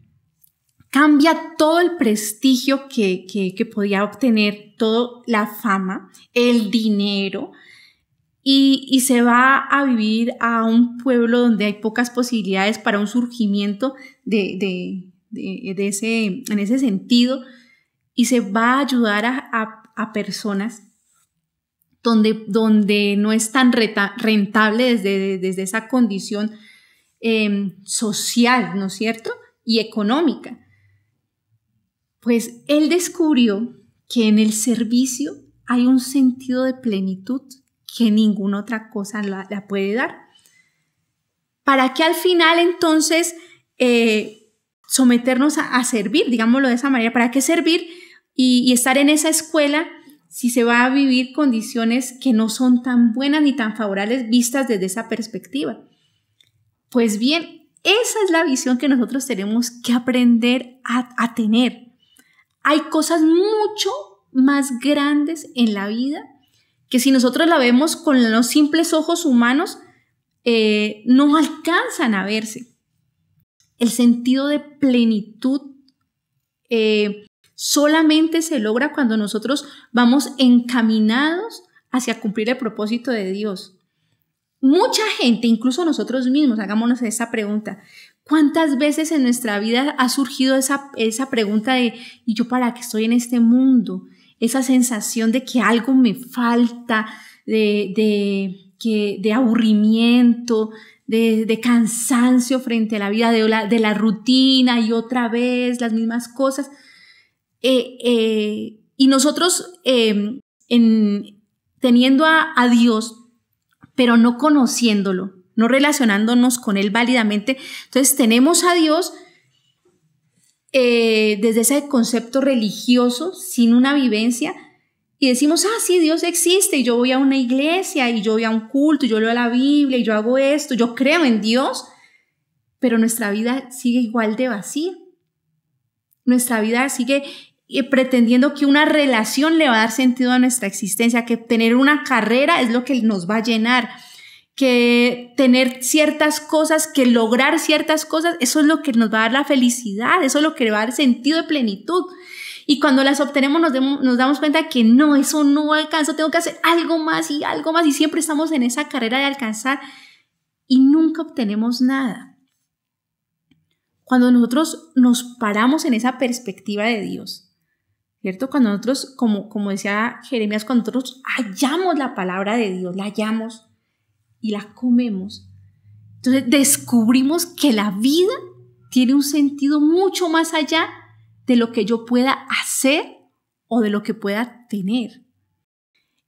cambia todo el prestigio que podía obtener, toda la fama, el dinero, y se va a vivir a un pueblo donde hay pocas posibilidades para un surgimiento en ese sentido, y se va a ayudar a personas donde no es tan rentable desde esa condición social, ¿no es cierto? Y económica. Pues él descubrió que en el servicio hay un sentido de plenitud que ninguna otra cosa la puede dar. ¿Para qué al final entonces someternos a servir, digámoslo de esa manera? ¿Para qué servir y estar en esa escuela si se va a vivir condiciones que no son tan buenas ni tan favorables vistas desde esa perspectiva? Pues bien, esa es la visión que nosotros tenemos que aprender a tener. Hay cosas mucho más grandes en la vida que si nosotros la vemos con los simples ojos humanos, no alcanzan a verse. El sentido de plenitud solamente se logra cuando nosotros vamos encaminados hacia cumplir el propósito de Dios. Mucha gente, incluso nosotros mismos, hagámonos esa pregunta. ¿Cuántas veces en nuestra vida ha surgido esa pregunta de ¿y yo para qué estoy en este mundo? Esa sensación de que algo me falta, de aburrimiento, de cansancio frente a la vida, de la rutina y otra vez las mismas cosas. Y nosotros teniendo a Dios, pero no conociéndolo, no relacionándonos con Él válidamente, entonces tenemos a Dios desde ese concepto religioso, sin una vivencia, y decimos, sí, Dios existe, y yo voy a una iglesia, y yo voy a un culto, y yo leo la Biblia, y yo hago esto, yo creo en Dios, pero nuestra vida sigue igual de vacía. Nuestra vida sigue pretendiendo que una relación le va a dar sentido a nuestra existencia, que tener una carrera es lo que nos va a llenar, que tener ciertas cosas, que lograr ciertas cosas, eso es lo que nos va a dar la felicidad, eso es lo que le va a dar sentido de plenitud. Y cuando las obtenemos nos damos cuenta que no, eso no alcanzo, tengo que hacer algo más, y siempre estamos en esa carrera de alcanzar y nunca obtenemos nada. Cuando nosotros nos paramos en esa perspectiva de Dios, ¿cierto? Cuando nosotros, como decía Jeremías, cuando nosotros hallamos la palabra de Dios, la hallamos y la comemos, entonces descubrimos que la vida tiene un sentido mucho más allá de lo que yo pueda hacer o de lo que pueda tener.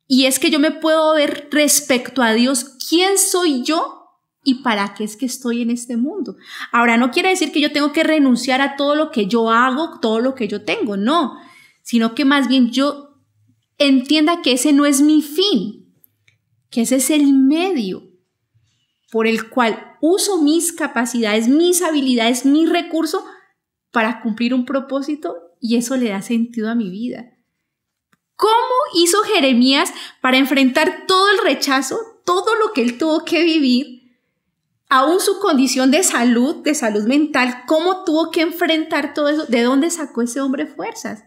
Y es que yo me puedo ver respecto a Dios, ¿quién soy yo y para qué es que estoy en este mundo? Ahora, no quiere decir que yo tengo que renunciar a todo lo que yo hago, todo lo que yo tengo, no, sino que más bien yo entienda que ese no es mi fin, que ese es el medio por el cual uso mis capacidades, mis habilidades, mis recursos para cumplir un propósito, y eso le da sentido a mi vida. ¿Cómo hizo Jeremías para enfrentar todo el rechazo, todo lo que él tuvo que vivir, aún su condición de salud mental? ¿Cómo tuvo que enfrentar todo eso? ¿De dónde sacó ese hombre fuerzas?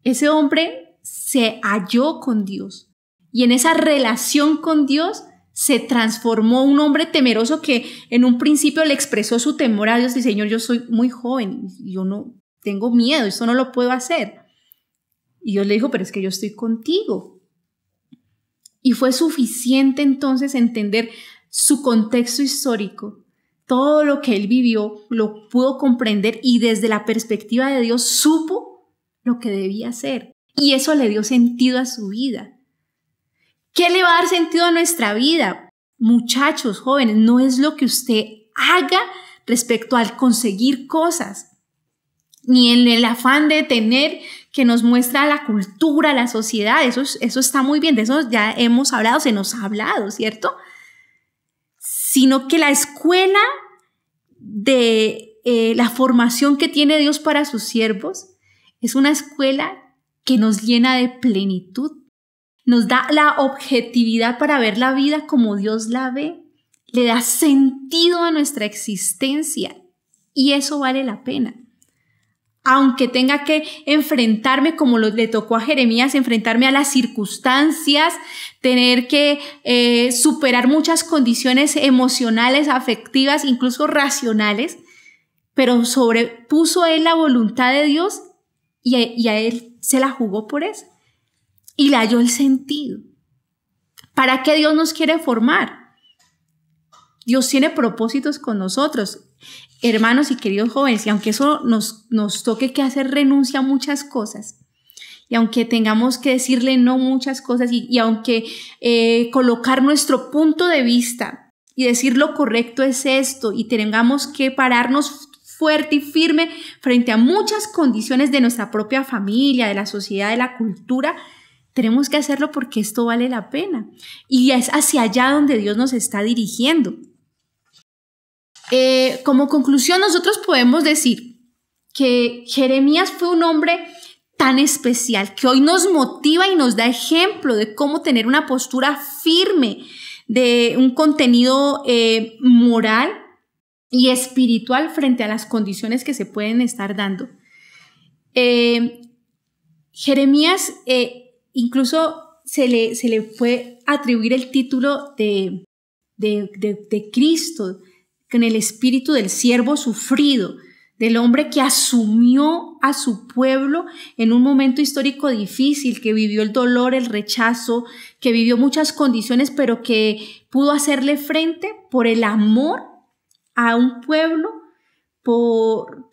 Ese hombre se halló con Dios, y en esa relación con Dios se transformó un hombre temeroso que en un principio le expresó su temor a Dios y Señor, yo soy muy joven, yo no tengo miedo, esto no lo puedo hacer. Y Dios le dijo, pero es que yo estoy contigo. Y fue suficiente entonces entender su contexto histórico, todo lo que él vivió, lo pudo comprender y desde la perspectiva de Dios supo lo que debía hacer. Y eso le dio sentido a su vida. ¿Qué le va a dar sentido a nuestra vida? Muchachos, jóvenes, no es lo que usted haga respecto al conseguir cosas, ni en el afán de tener que nos muestra la cultura, la sociedad, eso está muy bien, de eso ya hemos hablado, se nos ha hablado, ¿cierto? Sino que la escuela de la formación que tiene Dios para sus siervos es una escuela que nos llena de plenitud, nos da la objetividad para ver la vida como Dios la ve, le da sentido a nuestra existencia y eso vale la pena. Aunque tenga que enfrentarme, como le tocó a Jeremías, enfrentarme a las circunstancias, tener que superar muchas condiciones emocionales, afectivas, incluso racionales, pero sobrepuso él la voluntad de Dios y a él se la jugó por eso y le halló el sentido. ¿Para qué Dios nos quiere formar? Dios tiene propósitos con nosotros. Hermanos y queridos jóvenes, y aunque eso nos toque que hacer renuncia a muchas cosas, y aunque tengamos que decirle no a muchas cosas, y aunque colocar nuestro punto de vista y decir lo correcto es esto, y tengamos que pararnos fuerte y firme frente a muchas condiciones de nuestra propia familia, de la sociedad, de la cultura, tenemos que hacerlo porque esto vale la pena. Y es hacia allá donde Dios nos está dirigiendo. Como conclusión, nosotros podemos decir que Jeremías fue un hombre tan especial que hoy nos motiva y nos da ejemplo de cómo tener una postura firme, de un contenido moral y espiritual frente a las condiciones que se pueden estar dando. Jeremías incluso se le puede atribuir el título de Cristo, con el espíritu del siervo sufrido, del hombre que asumió a su pueblo en un momento histórico difícil, que vivió el dolor, el rechazo, que vivió muchas condiciones, pero que pudo hacerle frente por el amor a un pueblo, por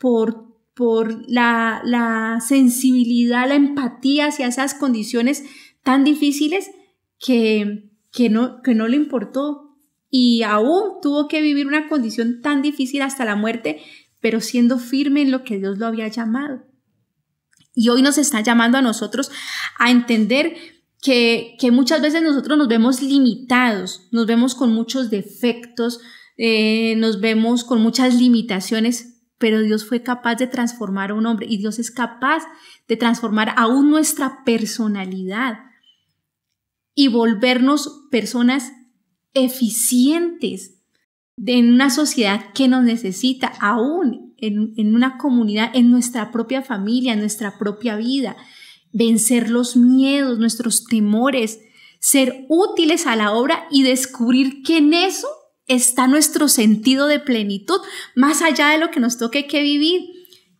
la sensibilidad, la empatía hacia esas condiciones tan difíciles que no le importó. Y aún tuvo que vivir una condición tan difícil hasta la muerte, pero siendo firme en lo que Dios lo había llamado. Y hoy nos está llamando a nosotros a entender que muchas veces nosotros nos vemos limitados, nos vemos con muchos defectos, nos vemos con muchas limitaciones, pero Dios fue capaz de transformar a un hombre y Dios es capaz de transformar aún nuestra personalidad y volvernos personas eficientes en una sociedad que nos necesita, aún en una comunidad, en nuestra propia familia, en nuestra propia vida, vencer los miedos, nuestros temores, ser útiles a la obra y descubrir que en eso está nuestro sentido de plenitud, más allá de lo que nos toque que vivir,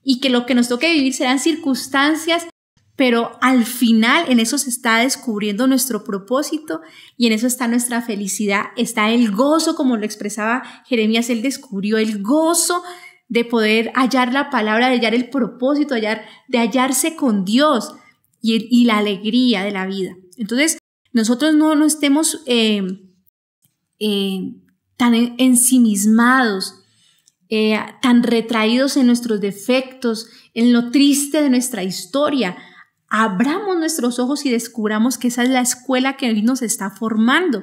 y que lo que nos toque vivir serán circunstancias, pero al final en eso se está descubriendo nuestro propósito y en eso está nuestra felicidad, está el gozo, como lo expresaba Jeremías. Él descubrió el gozo de poder hallar la palabra, de hallar el propósito, de hallarse con Dios y la alegría de la vida. Entonces, nosotros no estemos tan ensimismados, tan retraídos en nuestros defectos, en lo triste de nuestra historia. Abramos nuestros ojos y descubramos que esa es la escuela que Él nos está formando.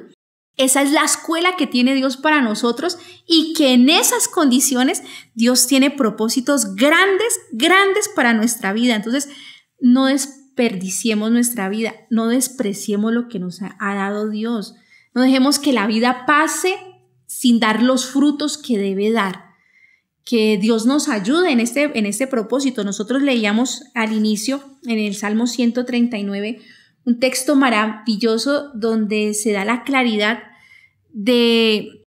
Esa es la escuela que tiene Dios para nosotros y que en esas condiciones Dios tiene propósitos grandes, grandes para nuestra vida. Entonces, no desperdiciemos nuestra vida, no despreciemos lo que nos ha dado Dios. No dejemos que la vida pase sin dar los frutos que debe dar. Que Dios nos ayude en este propósito. Nosotros leíamos al inicio en el Salmo 139 un texto maravilloso donde se da la claridad de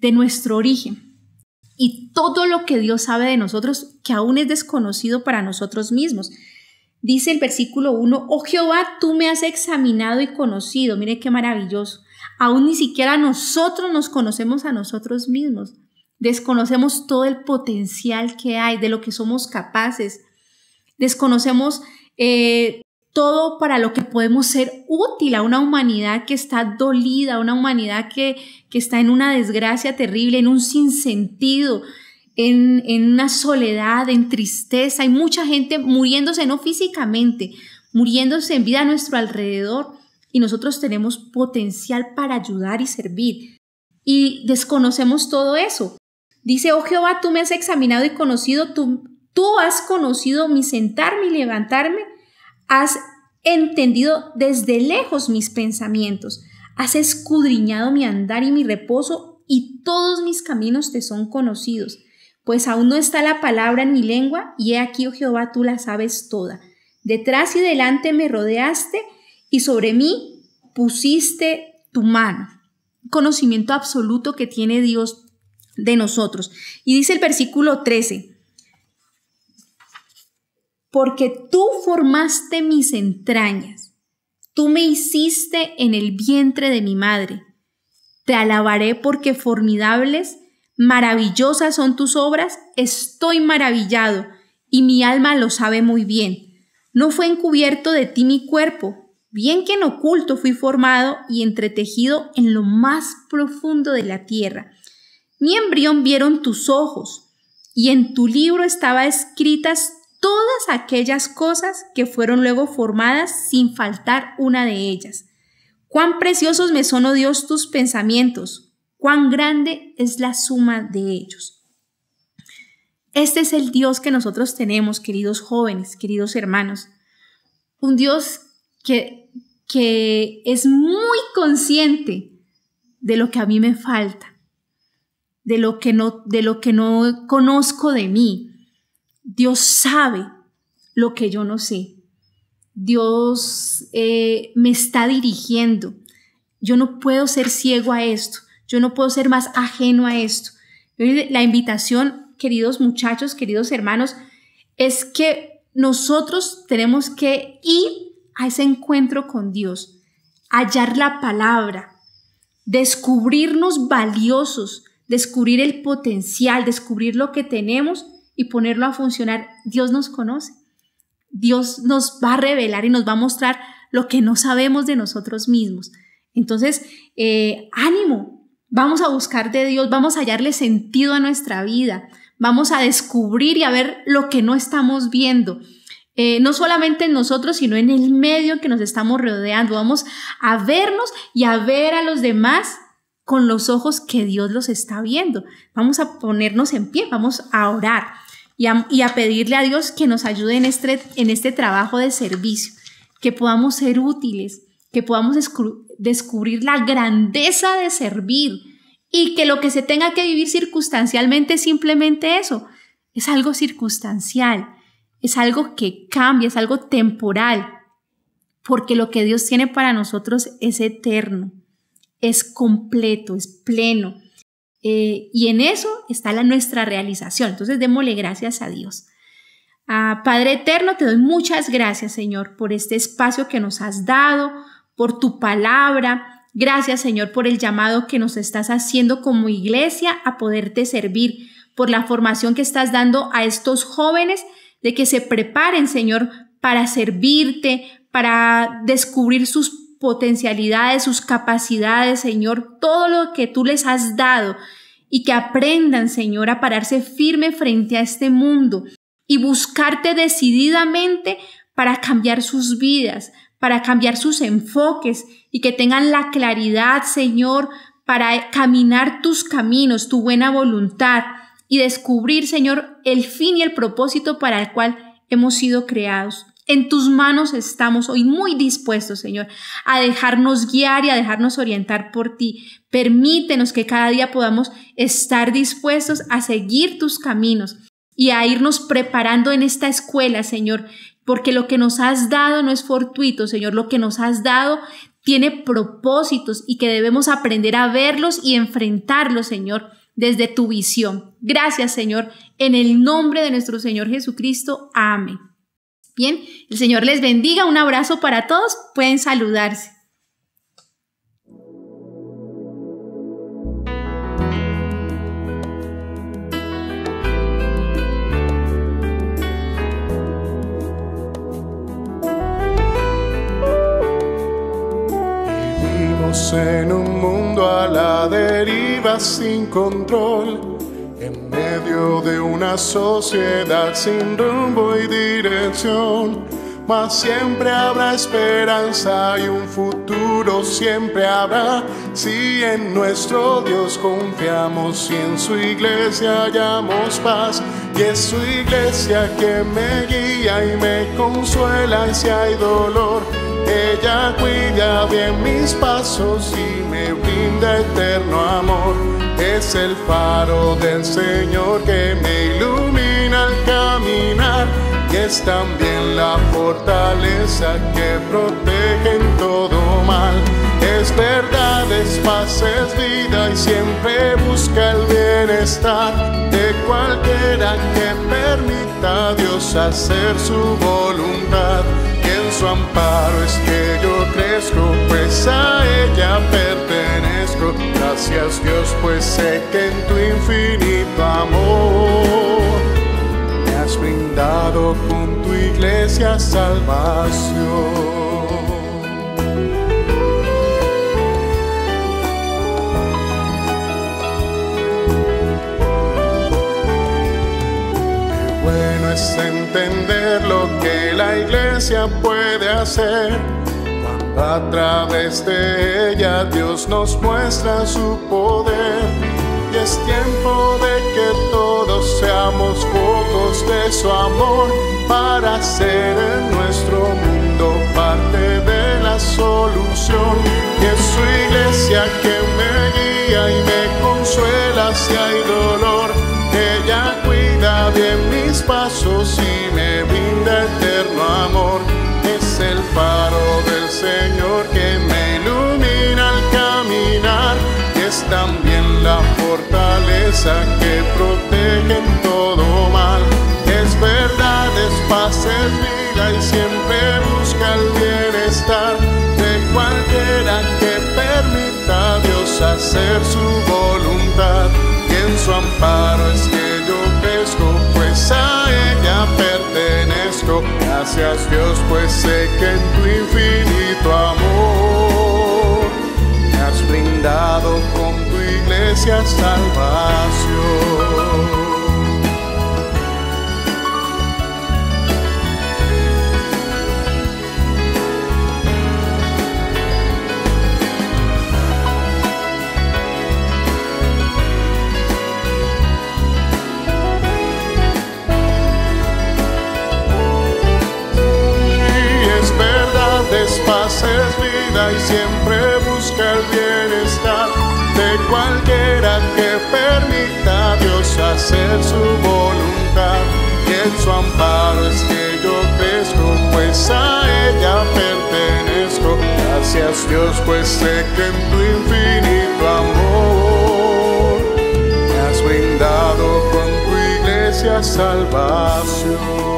nuestro origen y todo lo que Dios sabe de nosotros que aún es desconocido para nosotros mismos. Dice el versículo 1, oh Jehová, tú me has examinado y conocido. Mire qué maravilloso. Aún ni siquiera nosotros nos conocemos a nosotros mismos. Desconocemos todo el potencial que hay, de lo que somos capaces. Desconocemos todo para lo que podemos ser útil a una humanidad que está dolida, a una humanidad que está en una desgracia terrible, en un sinsentido, en una soledad, en tristeza. Hay mucha gente muriéndose, no físicamente, muriéndose en vida a nuestro alrededor. Y nosotros tenemos potencial para ayudar y servir. Y desconocemos todo eso. Dice, oh Jehová, tú me has examinado y conocido, tú has conocido mi sentarme y levantarme, has entendido desde lejos mis pensamientos, has escudriñado mi andar y mi reposo, y todos mis caminos te son conocidos. Pues aún no está la palabra en mi lengua, y he aquí, oh Jehová, tú la sabes toda. Detrás y delante me rodeaste, y sobre mí pusiste tu mano. Conocimiento absoluto que tiene Dios de nosotros. Y dice el versículo 13, porque tú formaste mis entrañas, tú me hiciste en el vientre de mi madre. Te alabaré porque formidables, maravillosas son tus obras, estoy maravillado y mi alma lo sabe muy bien. No fue encubierto de ti mi cuerpo, bien que en oculto fui formado y entretejido en lo más profundo de la tierra. Mi embrión vieron tus ojos, y en tu libro estaban escritas todas aquellas cosas que fueron luego formadas sin faltar una de ellas. Cuán preciosos me son, oh Dios, tus pensamientos, cuán grande es la suma de ellos. Este es el Dios que nosotros tenemos, queridos jóvenes, queridos hermanos. Un Dios que es muy consciente de lo que a mí me falta, de lo que no conozco de mí. Dios sabe lo que yo no sé. Dios me está dirigiendo. Yo no puedo ser ciego a esto. Yo no puedo ser más ajeno a esto. La invitación, queridos muchachos, queridos hermanos, es que nosotros tenemos que ir a ese encuentro con Dios, hallar la palabra, descubrirnos valiosos, descubrir el potencial, descubrir lo que tenemos y ponerlo a funcionar. Dios nos conoce. Dios nos va a revelar y nos va a mostrar lo que no sabemos de nosotros mismos. Entonces, ánimo, vamos a buscar de Dios, vamos a hallarle sentido a nuestra vida, vamos a descubrir y a ver lo que no estamos viendo. No solamente en nosotros, sino en el medio en que nos estamos rodeando. Vamos a vernos y a ver a los demás con los ojos que Dios los está viendo. Vamos a ponernos en pie, vamos a orar y a pedirle a Dios que nos ayude en este trabajo de servicio, que podamos ser útiles, que podamos descubrir la grandeza de servir y que lo que se tenga que vivir circunstancialmente es simplemente eso, es algo circunstancial, es algo que cambia, es algo temporal, porque lo que Dios tiene para nosotros es eterno, es completo, es pleno, y en eso está nuestra realización. Entonces démosle gracias a Dios. Padre eterno, te doy muchas gracias, Señor, por este espacio que nos has dado, por tu palabra. Gracias, Señor, por el llamado que nos estás haciendo como iglesia a poderte servir, por la formación que estás dando a estos jóvenes, de que se preparen, Señor, para servirte, para descubrir sus potencialidades, sus capacidades, Señor, todo lo que tú les has dado, y que aprendan, Señor, a pararse firme frente a este mundo y buscarte decididamente para cambiar sus vidas, para cambiar sus enfoques, y que tengan la claridad, Señor, para caminar tus caminos, tu buena voluntad, y descubrir, Señor, el fin y el propósito para el cual hemos sido creados. En tus manos estamos hoy muy dispuestos, Señor, a dejarnos guiar y a dejarnos orientar por ti. Permítenos que cada día podamos estar dispuestos a seguir tus caminos y a irnos preparando en esta escuela, Señor, porque lo que nos has dado no es fortuito, Señor. Lo que nos has dado tiene propósitos y que debemos aprender a verlos y enfrentarlos, Señor, desde tu visión. Gracias, Señor, en el nombre de nuestro Señor Jesucristo. Amén. Bien, el Señor les bendiga. Un abrazo para todos. Pueden saludarse. Vivimos en un mundo a la deriva sin control, en medio de una sociedad sin rumbo y dirección. mas siempre habrá esperanza y un futuro siempre habrá, si en nuestro Dios confiamos y en su iglesia hallamos paz. Y es su iglesia que me guía y me consuela y si hay dolor, ella cuida bien mis pasos y me brinda eterno amor. Es el faro del Señor que me ilumina al caminar, y es también la fortaleza que protege en todo mal. Es verdad, es paz, es vida y siempre busca el bienestar de cualquiera que permita a Dios hacer su voluntad. Y en su amparo es que yo crezco, pues a ella pertenezco. Gracias Dios, pues sé que en tu infinito amor me has brindado con tu iglesia salvación. Es entender lo que la iglesia puede hacer cuando a través de ella Dios nos muestra su poder. Y es tiempo de que todos seamos focos de su amor para ser en nuestro mundo parte de la solución. Y es su iglesia que me guía y me consuela si hay dolor. Ella cuida bien mis pasos y me brinda eterno amor. Es el faro del Señor que me ilumina al caminar, y es también la fortaleza que protege en todo mal. Es verdad, es paz, es vida y siempre busca el bienestar de cualquiera que permita a Dios hacer su voluntad. En su amparo es que yo crezco, pues a ella pertenezco. Gracias Dios, pues sé que en tu infinito amor me has brindado con tu iglesia salvación. Es paz, es vida y siempre busca el bienestar de cualquiera que permita a Dios hacer su voluntad. Y en su amparo es que yo crezco, pues a ella pertenezco. Gracias Dios, pues sé que en tu infinito amor me has brindado con tu iglesia salvación.